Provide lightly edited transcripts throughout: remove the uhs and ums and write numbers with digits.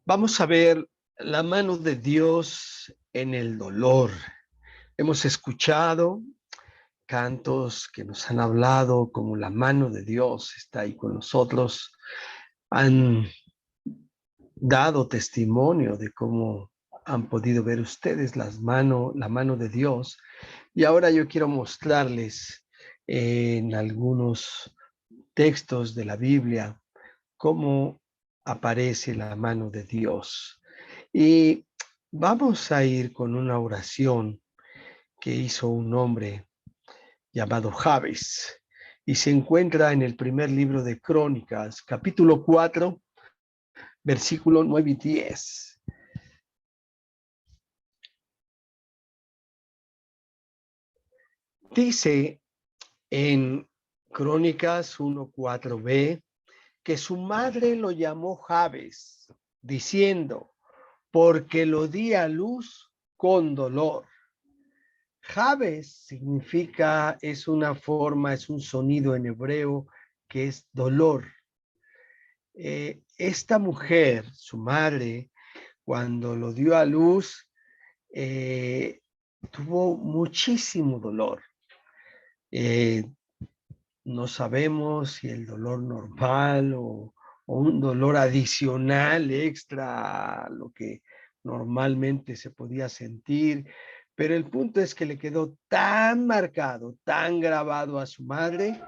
Vamos a ver la mano de Dios en el dolor. Hemos escuchado cantos que nos han hablado como la mano de Dios está ahí con nosotros. Han dado testimonio de cómo han podido ver ustedes la mano de Dios. Y ahora yo quiero mostrarles en algunos textos de la Biblia cómo aparece la mano de Dios. Y vamos a ir con una oración que hizo un hombre llamado Jabes y se encuentra en el primer libro de Crónicas, capítulo 4, versículo 9 y 10. Dice en Crónicas 1:4b que su madre lo llamó Jabes, diciendo, porque lo di a luz con dolor. Jabes significa, es una forma, es un sonido en hebreo que es dolor. Esta mujer, su madre, cuando lo dio a luz, tuvo muchísimo dolor. Eh, no sabemos si el dolor normal o un dolor adicional, extra a lo que normalmente se podía sentir, pero el punto es que le quedó tan marcado, tan grabado a su madre,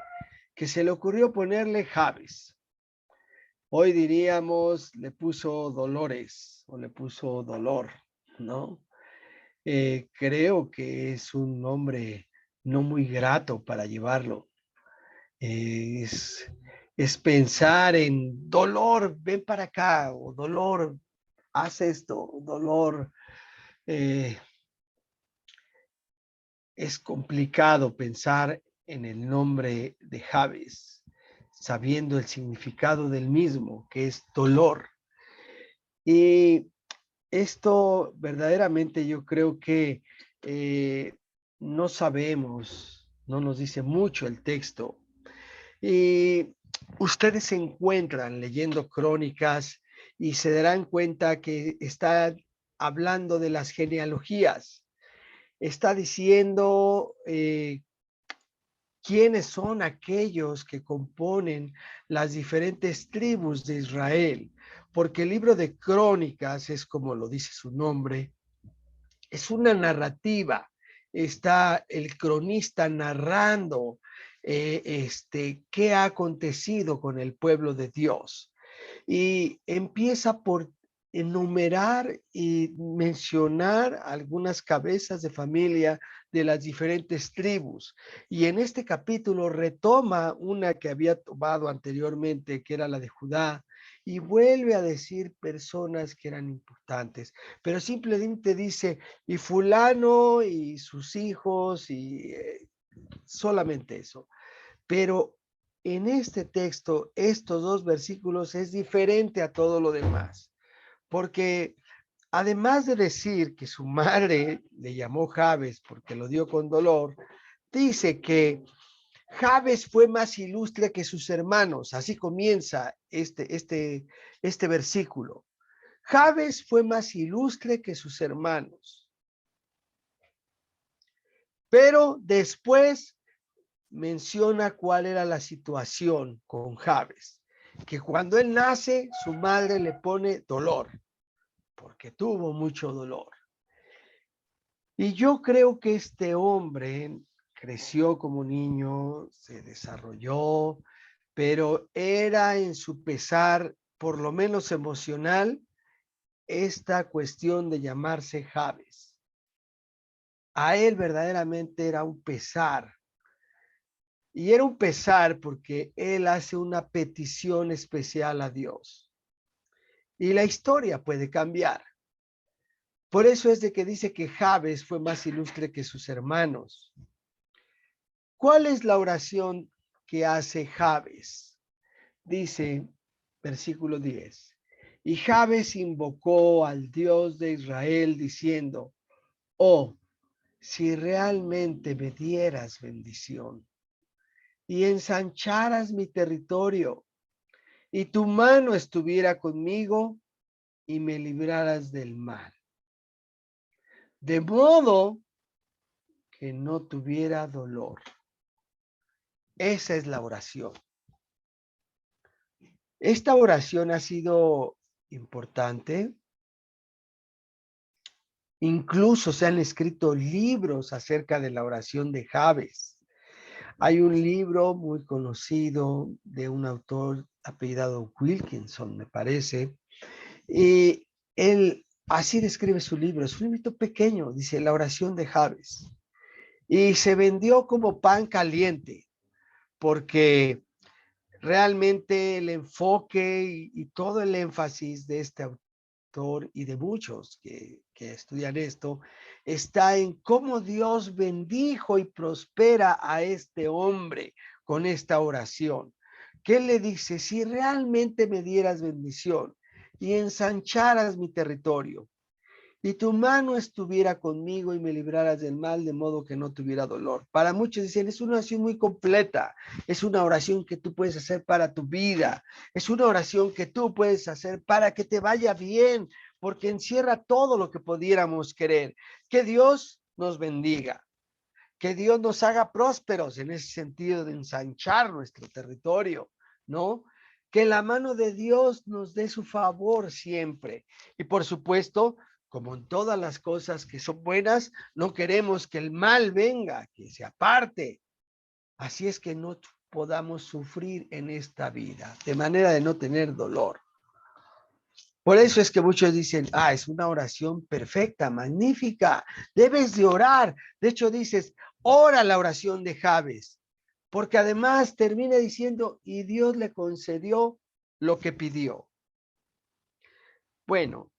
que se le ocurrió ponerle Jabes. Hoy diríamos, le puso Dolores o le puso Dolor, ¿no? Creo que es un nombre no muy grato para llevarlo. Es, es pensar en dolor, ven para acá, o dolor, haz esto, dolor. Eh, es complicado pensar en el nombre de Jabes, sabiendo el significado del mismo, que es dolor. Y esto verdaderamente yo creo que no sabemos, no nos dice mucho el texto. Y ustedes se encuentran leyendo crónicas y se darán cuenta que está hablando de las genealogías, está diciendo quiénes son aquellos que componen las diferentes tribus de Israel, porque el libro de crónicas es como lo dice su nombre, es una narrativa, está el cronista narrando qué ha acontecido con el pueblo de Dios. Y empieza por enumerar y mencionar algunas cabezas de familia de las diferentes tribus. Y en este capítulo retoma una que había tomado anteriormente, que era la de Judá, y vuelve a decir personas que eran importantes, pero simplemente dice, y fulano y sus hijos, y solamente eso. Pero en este texto, estos dos versículos es diferente a todo lo demás, porque además de decir que su madre le llamó Jabes porque lo dio con dolor, dice que Jabes fue más ilustre que sus hermanos. Así comienza este versículo. Jabes fue más ilustre que sus hermanos. Pero después menciona cuál era la situación con Jabes, que cuando él nace, su madre le pone dolor, porque tuvo mucho dolor. Y yo creo que este hombre creció como niño, se desarrolló, pero era en su pesar, por lo menos emocional, esta cuestión de llamarse Jabes. A él verdaderamente era un pesar. Y era un pesar porque él hace una petición especial a Dios. Y la historia puede cambiar. Por eso es de que dice que Jabes fue más ilustre que sus hermanos. ¿Cuál es la oración que hace Jabes? Dice, versículo 10. Y Jabes invocó al Dios de Israel diciendo, oh, si realmente me dieras bendición y ensancharas mi territorio y tu mano estuviera conmigo, y me libraras del mal, de modo que no tuviera dolor. Esa es la oración. Esta oración ha sido importante. Incluso se han escrito libros acerca de la oración de Jabes. Hay un libro muy conocido de un autor apellidado Wilkinson, me parece, y él así describe su libro. Es un librito pequeño, dice La oración de Jabes. Y se vendió como pan caliente, porque realmente el enfoque y todo el énfasis de este autor y de muchos que estudian esto está en cómo Dios bendijo y prospera a este hombre con esta oración. ¿Qué le dice? Si realmente me dieras bendición y ensancharas mi territorio, y tu mano estuviera conmigo y me libraras del mal, de modo que no tuviera dolor. Para muchos dicen, es una oración muy completa, es una oración que tú puedes hacer para tu vida, es una oración que tú puedes hacer para que te vaya bien, porque encierra todo lo que pudiéramos querer. Que Dios nos bendiga, que Dios nos haga prósperos en ese sentido de ensanchar nuestro territorio, ¿no? Que la mano de Dios nos dé su favor siempre. Y por supuesto, como en todas las cosas que son buenas, no queremos que el mal venga, que se aparte. Así es que no podamos sufrir en esta vida, de manera de no tener dolor. Por eso es que muchos dicen, es una oración perfecta, magnífica, debes de orar. De hecho dices, ora la oración de Jabes, porque además termina diciendo, y Dios le concedió lo que pidió. Bueno,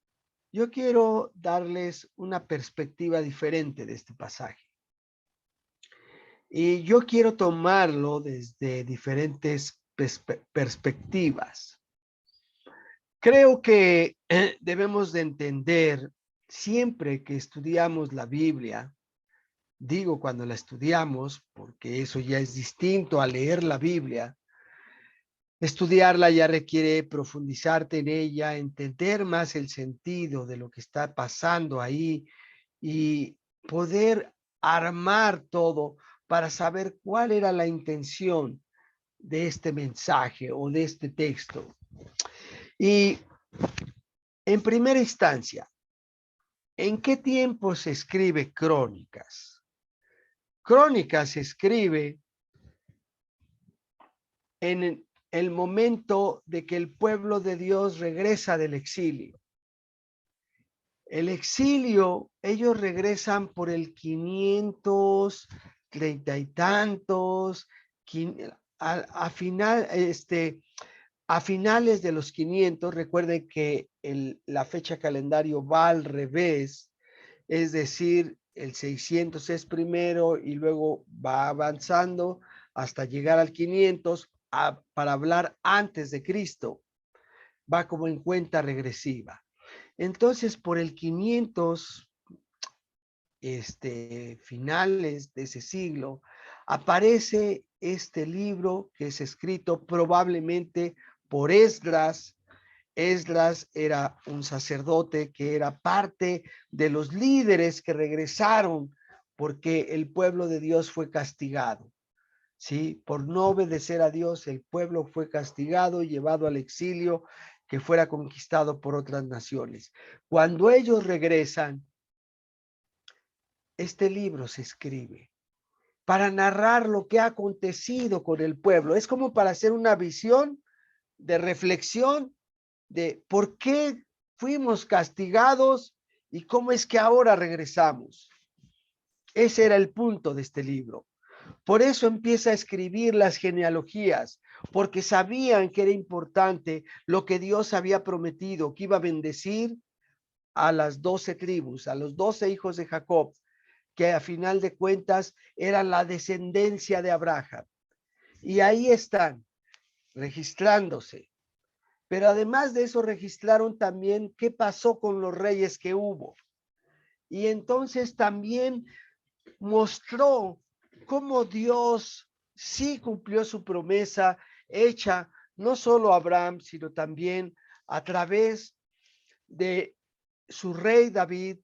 yo quiero darles una perspectiva diferente de este pasaje. Y yo quiero tomarlo desde diferentes perspectivas. Creo que debemos de entender siempre que estudiamos la Biblia, digo cuando la estudiamos, porque eso ya es distinto a leer la Biblia. Estudiarla ya requiere profundizarte en ella, entender más el sentido de lo que está pasando ahí y poder armar todo para saber cuál era la intención de este mensaje o de este texto. Y en primera instancia, ¿en qué tiempo se escribe Crónicas? Crónicas se escribe en el momento de que el pueblo de Dios regresa del exilio. El exilio, ellos regresan por el 530 y tantos, a finales de los 500, recuerden que la fecha calendario va al revés, es decir, el 600 es primero y luego va avanzando hasta llegar al 500 para hablar antes de Cristo. Va como en cuenta regresiva. Entonces, por el 500, finales de ese siglo, aparece este libro que es escrito probablemente por Esdras. Esdras era un sacerdote que era parte de los líderes que regresaron porque el pueblo de Dios fue castigado. ¿Sí? Por no obedecer a Dios, el pueblo fue castigado y llevado al exilio, que fuera conquistado por otras naciones. Cuando ellos regresan, este libro se escribe para narrar lo que ha acontecido con el pueblo. Es como para hacer una visión de reflexión de por qué fuimos castigados y cómo es que ahora regresamos. Ese era el punto de este libro. Por eso empieza a escribir las genealogías, porque sabían que era importante lo que Dios había prometido, que iba a bendecir a las 12 tribus, a los 12 hijos de Jacob, que a final de cuentas eran la descendencia de Abraham. Y ahí están, registrándose. Pero además de eso, registraron también qué pasó con los reyes que hubo. Y entonces también mostró cómo Dios sí cumplió su promesa hecha no solo a Abraham, sino también a través de su rey David,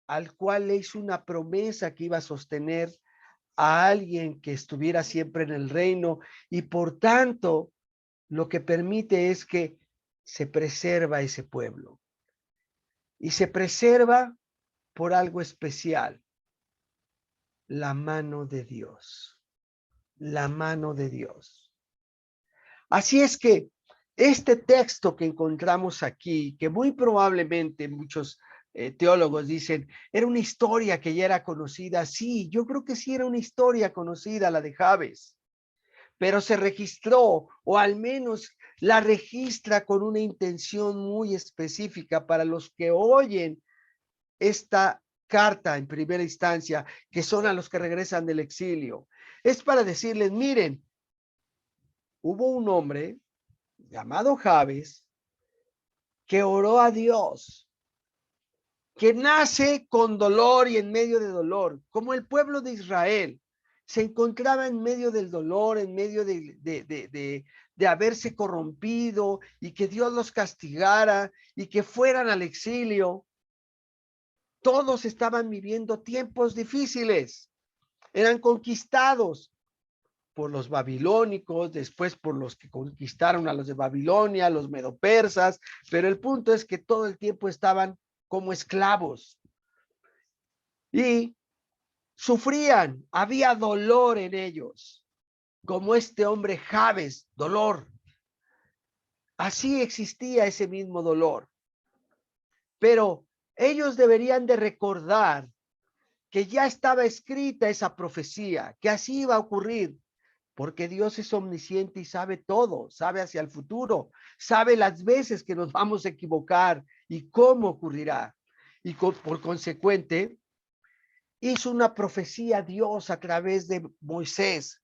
al cual le hizo una promesa que iba a sostener a alguien que estuviera siempre en el reino, y por tanto lo que permite es que se preserva ese pueblo. Y se preserva por algo especial: la mano de Dios. La mano de Dios. Así es que este texto que encontramos aquí, que muy probablemente muchos teólogos dicen, era una historia que ya era conocida. Sí, yo creo que sí era una historia conocida, la de Jabes, pero se registró, o al menos la registra con una intención muy específica para los que oyen esta carta en primera instancia, que son a los que regresan del exilio. Es para decirles, miren, hubo un hombre llamado Jabes que oró a Dios, que nace con dolor y en medio de dolor, como el pueblo de Israel se encontraba en medio del dolor, en medio de haberse corrompido, y que Dios los castigara y que fueran al exilio. Todos estaban viviendo tiempos difíciles, eran conquistados por los babilónicos, después por los que conquistaron a los de Babilonia, los medopersas, pero el punto es que todo el tiempo estaban como esclavos y sufrían, había dolor en ellos, como este hombre Jabes, dolor. Así existía ese mismo dolor, pero ellos deberían de recordar que ya estaba escrita esa profecía, que así iba a ocurrir, porque Dios es omnisciente y sabe todo, sabe hacia el futuro, sabe las veces que nos vamos a equivocar y cómo ocurrirá. Y por consecuente, hizo una profecía Dios a través de Moisés.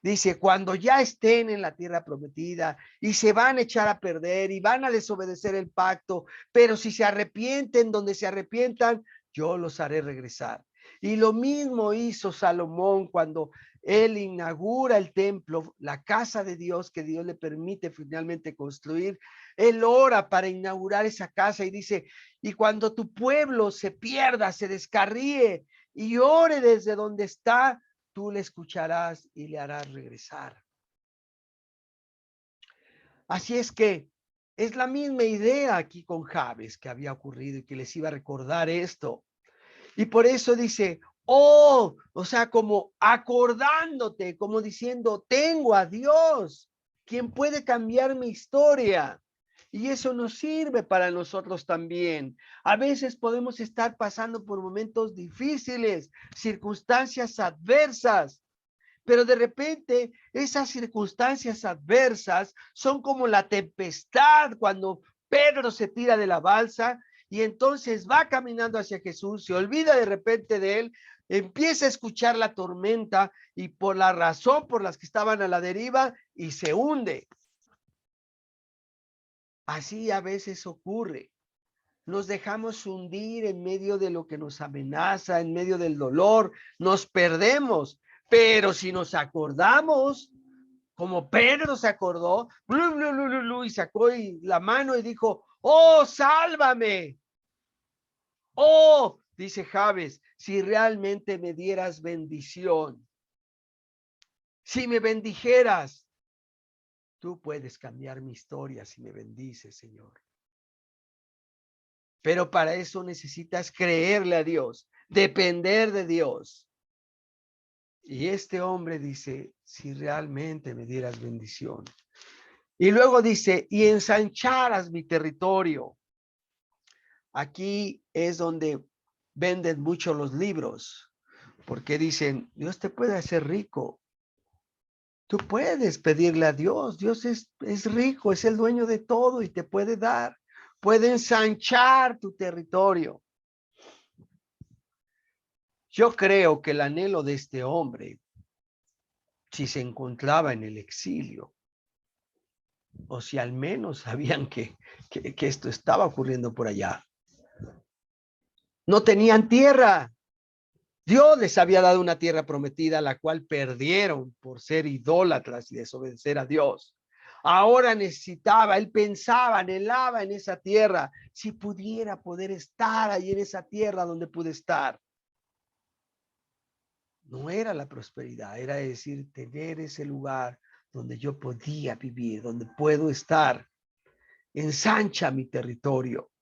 Dice, cuando ya estén en la tierra prometida y se van a echar a perder y van a desobedecer el pacto, pero si se arrepienten, donde se arrepientan, yo los haré regresar. Y lo mismo hizo Salomón cuando él inaugura el templo, la casa de Dios que Dios le permite finalmente construir. Él ora para inaugurar esa casa y dice, y cuando tu pueblo se pierda, se descarríe y ore desde donde está, tú le escucharás y le harás regresar. Así es que es la misma idea aquí con Jabes que había ocurrido y que les iba a recordar esto. Y por eso dice, oh, o sea, como acordándote, como diciendo, tengo a Dios, quien puede cambiar mi historia. Y eso nos sirve para nosotros también. A veces podemos estar pasando por momentos difíciles, circunstancias adversas, pero de repente esas circunstancias adversas son como la tempestad cuando Pedro se tira de la balsa y entonces va caminando hacia Jesús, se olvida de repente de él, empieza a escuchar la tormenta y por la razón por las que estaban a la deriva y se hunde. Así a veces ocurre. Nos dejamos hundir en medio de lo que nos amenaza, en medio del dolor, nos perdemos. Pero si nos acordamos, como Pedro se acordó, y sacó la mano y dijo, oh, sálvame. Oh, dice Jabes, si realmente me dieras bendición, si me bendijeras, tú puedes cambiar mi historia si me bendices, Señor. Pero para eso necesitas creerle a Dios, depender de Dios. Y este hombre dice, si realmente me dieras bendición. Y luego dice, y ensancharas mi territorio. Aquí es donde venden mucho los libros, porque dicen, Dios te puede hacer rico. Tú puedes pedirle a Dios, Dios es rico, es el dueño de todo y te puede dar, puede ensanchar tu territorio. Yo creo que el anhelo de este hombre, si se encontraba en el exilio, o si al menos sabían que esto estaba ocurriendo por allá, no tenían tierra. Dios les había dado una tierra prometida, la cual perdieron por ser idólatras y desobedecer a Dios. Ahora necesitaba, él pensaba, anhelaba en esa tierra, si pudiera poder estar ahí en esa tierra donde pude estar. No era la prosperidad, era decir, tener ese lugar donde yo podía vivir, donde puedo estar. Ensancha mi territorio.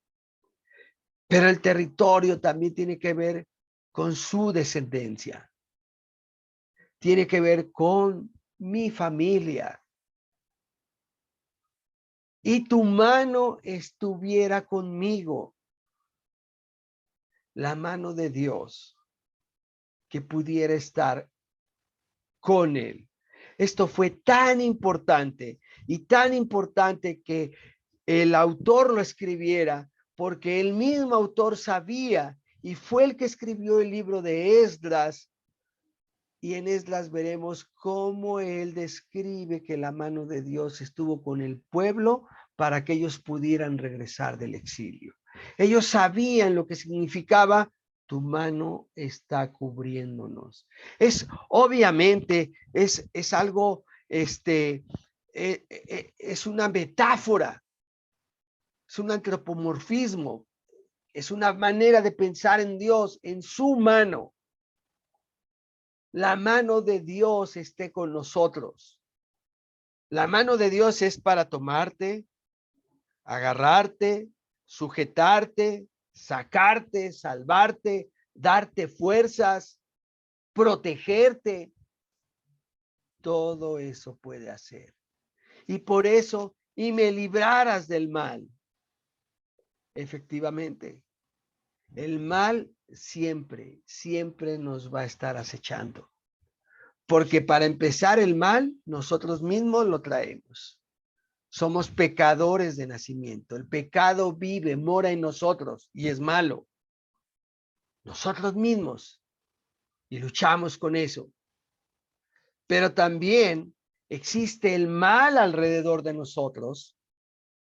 Pero el territorio también tiene que ver con su descendencia. Tiene que ver con mi familia. Y tu mano estuviera conmigo. La mano de Dios que pudiera estar con él. Esto fue tan importante y tan importante que el autor lo escribiera porque el mismo autor sabía y fue el que escribió el libro de Esdras. Y en Esdras veremos cómo él describe que la mano de Dios estuvo con el pueblo para que ellos pudieran regresar del exilio. Ellos sabían lo que significaba tu mano está cubriéndonos. Es obviamente, es algo, es una metáfora, es un antropomorfismo, es una manera de pensar en Dios, en su mano. La mano de Dios esté con nosotros. La mano de Dios es para tomarte, agarrarte, sujetarte, sacarte, salvarte, darte fuerzas, protegerte. Todo eso puede hacer. Y por eso, y me libraras del mal. Efectivamente, el mal siempre, siempre nos va a estar acechando. Porque para empezar el mal, nosotros mismos lo traemos. Somos pecadores de nacimiento. El pecado vive, mora en nosotros y es malo. Nosotros mismos. Y luchamos con eso. Pero también existe el mal alrededor de nosotros,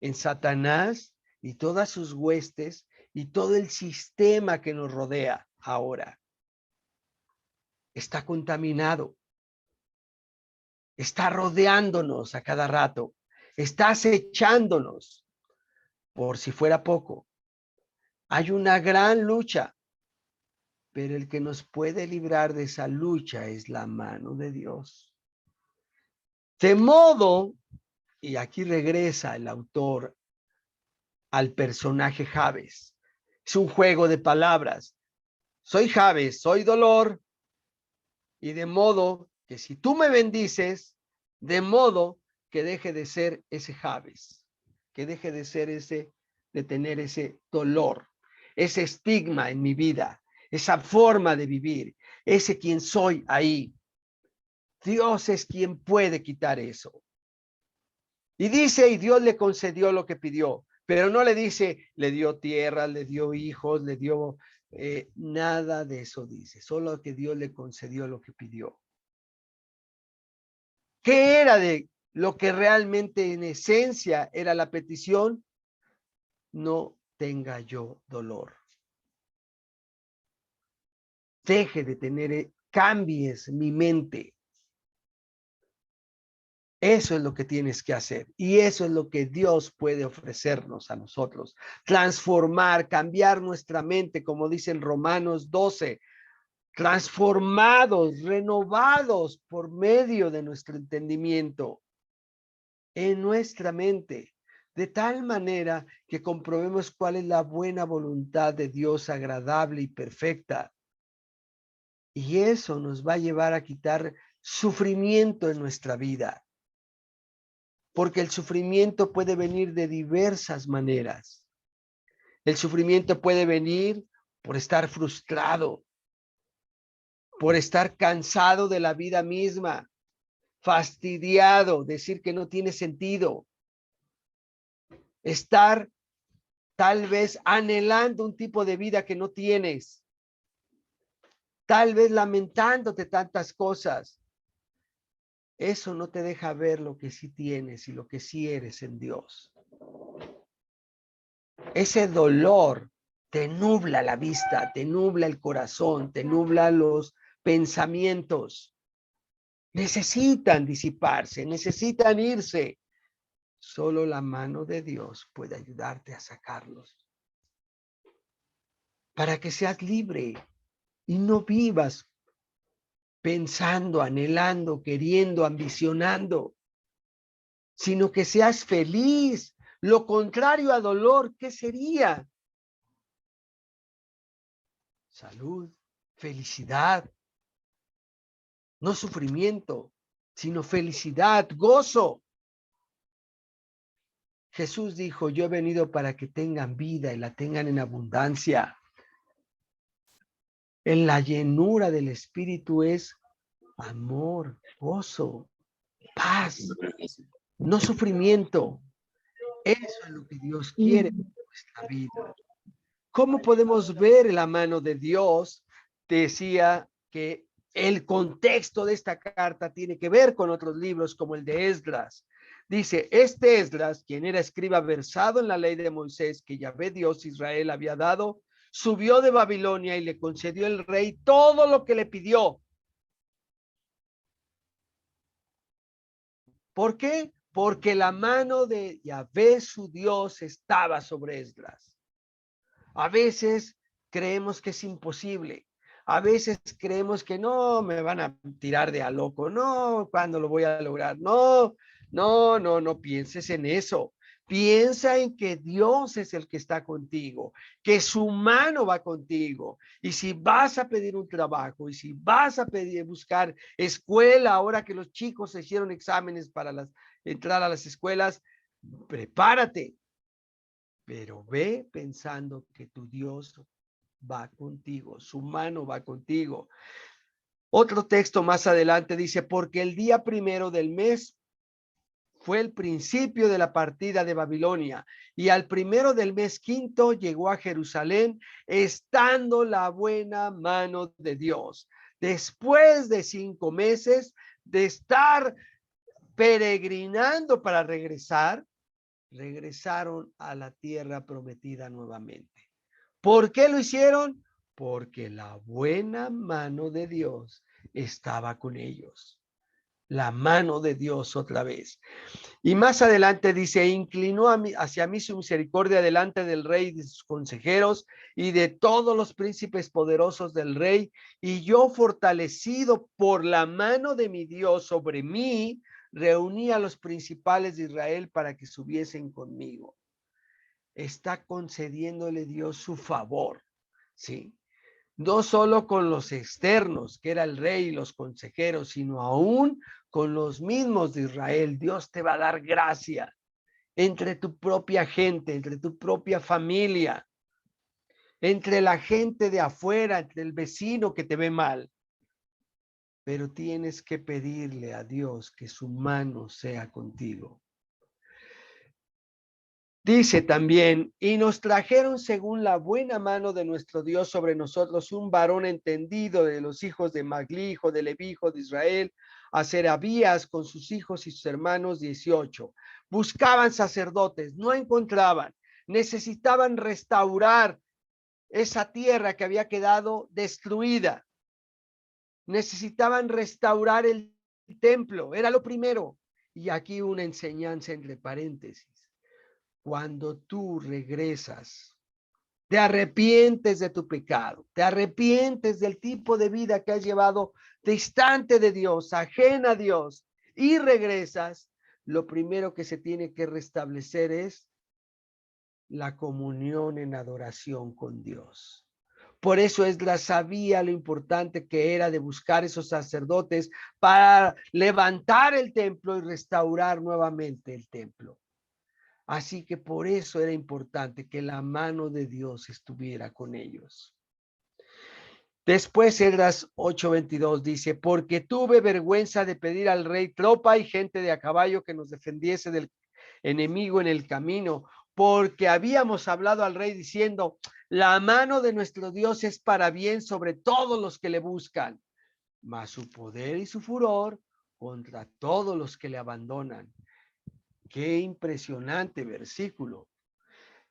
en Satanás y todas sus huestes y todo el sistema que nos rodea ahora. Está contaminado. Está rodeándonos a cada rato. Está acechándonos. Por si fuera poco, hay una gran lucha, pero el que nos puede librar de esa lucha es la mano de Dios. De modo, y aquí regresa el autor al personaje Jabes. Es un juego de palabras. Soy Jabes, soy dolor, y de modo que si tú me bendices, de modo que deje de ser ese Jabes, que deje de ser ese, de tener ese dolor, ese estigma en mi vida, esa forma de vivir, ese quien soy ahí. Dios es quien puede quitar eso. Y dice, y Dios le concedió lo que pidió, pero no le dice, le dio tierra, le dio hijos, le dio nada de eso dice, solo que Dios le concedió lo que pidió. ¿Qué era de lo que realmente en esencia era la petición? No tenga yo dolor. Deje de tener, cambies mi mente. Eso es lo que tienes que hacer y eso es lo que Dios puede ofrecernos a nosotros. Transformar, cambiar nuestra mente, como dice en Romanos 12, transformados, renovados por medio de nuestro entendimiento en nuestra mente, de tal manera que comprobemos cuál es la buena voluntad de Dios agradable y perfecta. Y eso nos va a llevar a quitar sufrimiento en nuestra vida. Porque el sufrimiento puede venir de diversas maneras. El sufrimiento puede venir por estar frustrado, por estar cansado de la vida misma, fastidiado, decir que no tiene sentido, estar tal vez anhelando un tipo de vida que no tienes, tal vez lamentándote tantas cosas. Eso no te deja ver lo que sí tienes y lo que sí eres en Dios. Ese dolor te nubla la vista, te nubla el corazón, te nubla los pensamientos. Necesitan disiparse, necesitan irse. Solo la mano de Dios puede ayudarte a sacarlos. Para que seas libre y no vivas pensando, anhelando, queriendo, ambicionando, sino que seas feliz. Lo contrario a dolor, ¿qué sería? Salud, felicidad, no sufrimiento, sino felicidad, gozo. Jesús dijo, yo he venido para que tengan vida y la tengan en abundancia. En la llenura del Espíritu es amor, gozo, paz, no sufrimiento. Eso es lo que Dios quiere en nuestra vida. ¿Cómo podemos ver la mano de Dios? Decía que el contexto de esta carta tiene que ver con otros libros como el de Esdras. Dice, este Esdras, quien era escriba versado en la ley de Moisés que Yahvé Dios Israel había dado, subió de Babilonia y le concedió el rey todo lo que le pidió. ¿Por qué? Porque la mano de Yahvé su Dios estaba sobre Esdras. A veces creemos que es imposible. A veces creemos que no, me van a tirar de a loco. No, ¿cuándo lo voy a lograr? No, no pienses en eso. Piensa en que Dios es el que está contigo, que su mano va contigo. Y si vas a pedir un trabajo y si vas a buscar escuela, ahora que los chicos se hicieron exámenes para entrar a las escuelas, prepárate, pero ve pensando que tu Dios va contigo, su mano va contigo. Otro texto más adelante dice, porque el día primero del mes fue el principio de la partida de Babilonia, y al primero del mes quinto llegó a Jerusalén, estando la buena mano de Dios. Después de 5 meses de estar peregrinando para regresar, regresaron a la tierra prometida nuevamente. ¿Por qué lo hicieron? Porque la buena mano de Dios estaba con ellos. La mano de Dios otra vez. Y más adelante dice, inclinó hacia mí su misericordia delante del rey y de sus consejeros y de todos los príncipes poderosos del rey, y yo, fortalecido por la mano de mi Dios sobre mí, reuní a los principales de Israel para que subiesen conmigo. Está concediéndole Dios su favor, ¿sí? No solo con los externos, que era el rey y los consejeros, sino aún con los mismos de Israel. Dios te va a dar gracia entre tu propia gente, entre tu propia familia, entre la gente de afuera, entre el vecino que te ve mal. Pero tienes que pedirle a Dios que su mano sea contigo. Dice también, y nos trajeron según la buena mano de nuestro Dios sobre nosotros un varón entendido de los hijos de Magli, hijo de Leví, hijo de Israel, a Serabías con sus hijos y sus hermanos 18. Buscaban sacerdotes, no encontraban, necesitaban restaurar esa tierra que había quedado destruida. Necesitaban restaurar el templo, era lo primero. Y aquí una enseñanza entre paréntesis. Cuando tú regresas, te arrepientes de tu pecado, te arrepientes del tipo de vida que has llevado distante de Dios, ajena a Dios, y regresas, lo primero que se tiene que restablecer es la comunión en adoración con Dios. Por eso Esdras sabía lo importante que era de buscar esos sacerdotes para levantar el templo y restaurar nuevamente el templo. Así que por eso era importante que la mano de Dios estuviera con ellos. Después Esdras 8:22 dice, porque tuve vergüenza de pedir al rey tropa y gente de a caballo que nos defendiese del enemigo en el camino, porque habíamos hablado al rey diciendo, la mano de nuestro Dios es para bien sobre todos los que le buscan, mas su poder y su furor contra todos los que le abandonan. Qué impresionante versículo.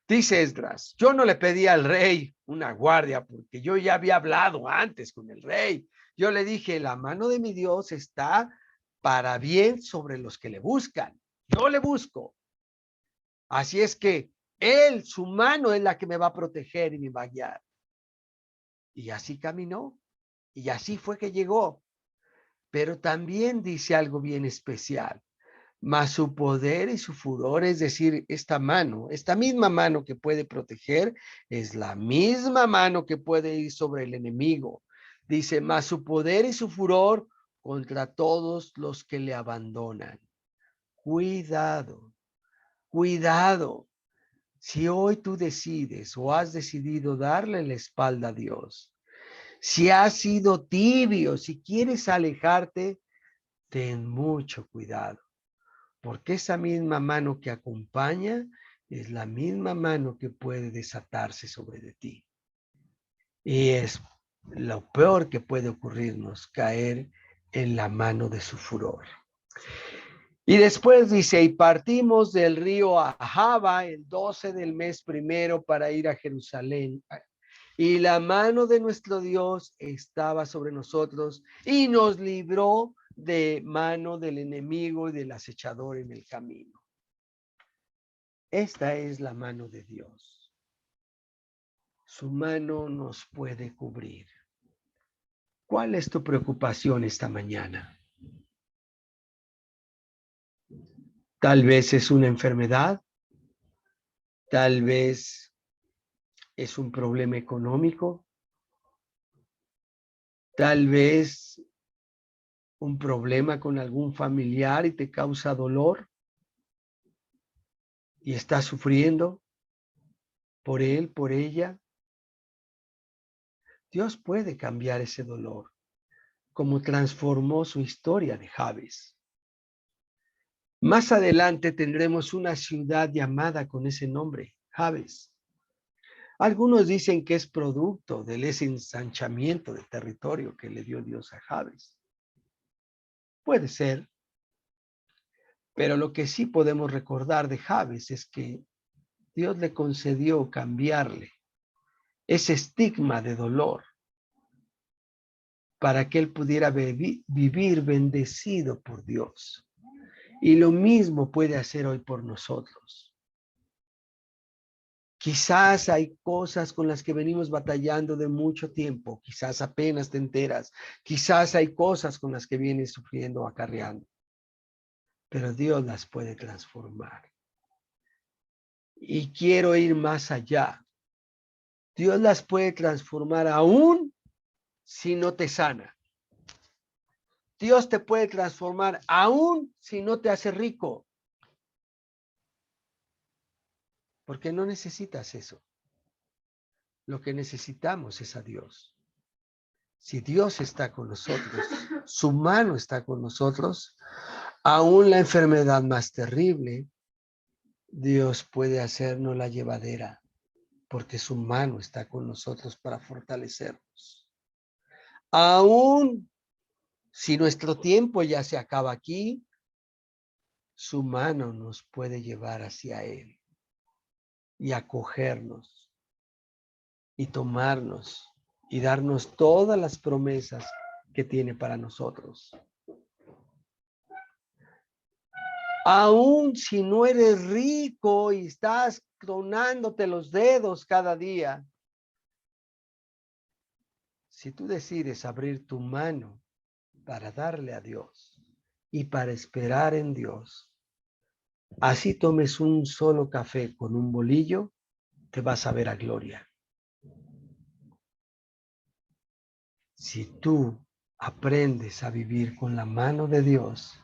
Dice Esdras, yo no le pedí al rey una guardia porque yo ya había hablado antes con el rey. Yo le dije, la mano de mi Dios está para bien sobre los que le buscan. Yo le busco. Así es que Él, su mano es la que me va a proteger y me va a guiar. Y así caminó. Y así fue que llegó. Pero también dice algo bien especial. Mas su poder y su furor, es decir, esta mano, esta misma mano que puede proteger, es la misma mano que puede ir sobre el enemigo. Dice, mas su poder y su furor contra todos los que le abandonan. Cuidado, cuidado. Si hoy tú decides o has decidido darle la espalda a Dios, si has sido tibio, si quieres alejarte, ten mucho cuidado, porque esa misma mano que acompaña es la misma mano que puede desatarse sobre de ti. Y es lo peor que puede ocurrirnos, caer en la mano de su furor. Y después dice, y partimos del río Ahava el 12 del mes primero para ir a Jerusalén. Y la mano de nuestro Dios estaba sobre nosotros y nos libró de mano del enemigo y del acechador en el camino. Esta es la mano de Dios. Su mano nos puede cubrir. ¿Cuál es tu preocupación esta mañana? Tal vez es una enfermedad, tal vez es un problema económico, tal vez un problema con algún familiar y te causa dolor y estás sufriendo por él, por ella. Dios puede cambiar ese dolor, como transformó su historia de Jabes. Más adelante tendremos una ciudad llamada con ese nombre, Jabes. Algunos dicen que es producto del ese ensanchamiento de territorio que le dio Dios a Jabes. Puede ser, pero lo que sí podemos recordar de Jabes es que Dios le concedió cambiarle ese estigma de dolor para que él pudiera vivir bendecido por Dios. Y lo mismo puede hacer hoy por nosotros. Quizás hay cosas con las que venimos batallando de mucho tiempo, quizás apenas te enteras, quizás hay cosas con las que vienes sufriendo, acarreando, pero Dios las puede transformar. Y quiero ir más allá. Dios las puede transformar aún si no te sana. Dios te puede transformar aún si no te hace rico, porque no necesitas eso. Lo que necesitamos es a Dios. Si Dios está con nosotros, su mano está con nosotros, aún la enfermedad más terrible, Dios puede hacernos la llevadera, porque su mano está con nosotros para fortalecernos. Aún si nuestro tiempo ya se acaba aquí, su mano nos puede llevar hacia Él y acogernos y tomarnos y darnos todas las promesas que tiene para nosotros. Aún si no eres rico y estás tronándote los dedos cada día, si tú decides abrir tu mano para darle a Dios y para esperar en Dios, así tomes un solo café con un bolillo, te vas a ver a gloria. Si tú aprendes a vivir con la mano de Dios,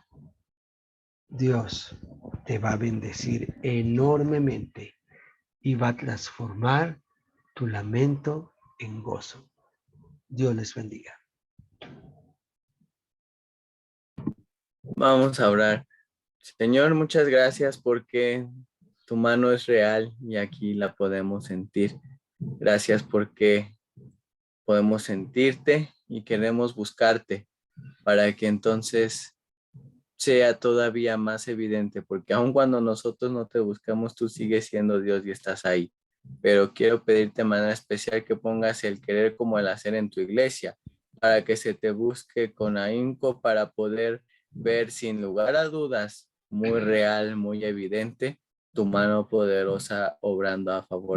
Dios te va a bendecir enormemente y va a transformar tu lamento en gozo. Dios les bendiga. Vamos a orar. Señor, muchas gracias porque tu mano es real y aquí la podemos sentir. Gracias porque podemos sentirte y queremos buscarte para que entonces sea todavía más evidente, porque aun cuando nosotros no te buscamos, tú sigues siendo Dios y estás ahí. Pero quiero pedirte de manera especial que pongas el querer como el hacer en tu iglesia, para que se te busque con ahínco para poder ver sin lugar a dudas, muy real, muy evidente, tu mano poderosa obrando a favor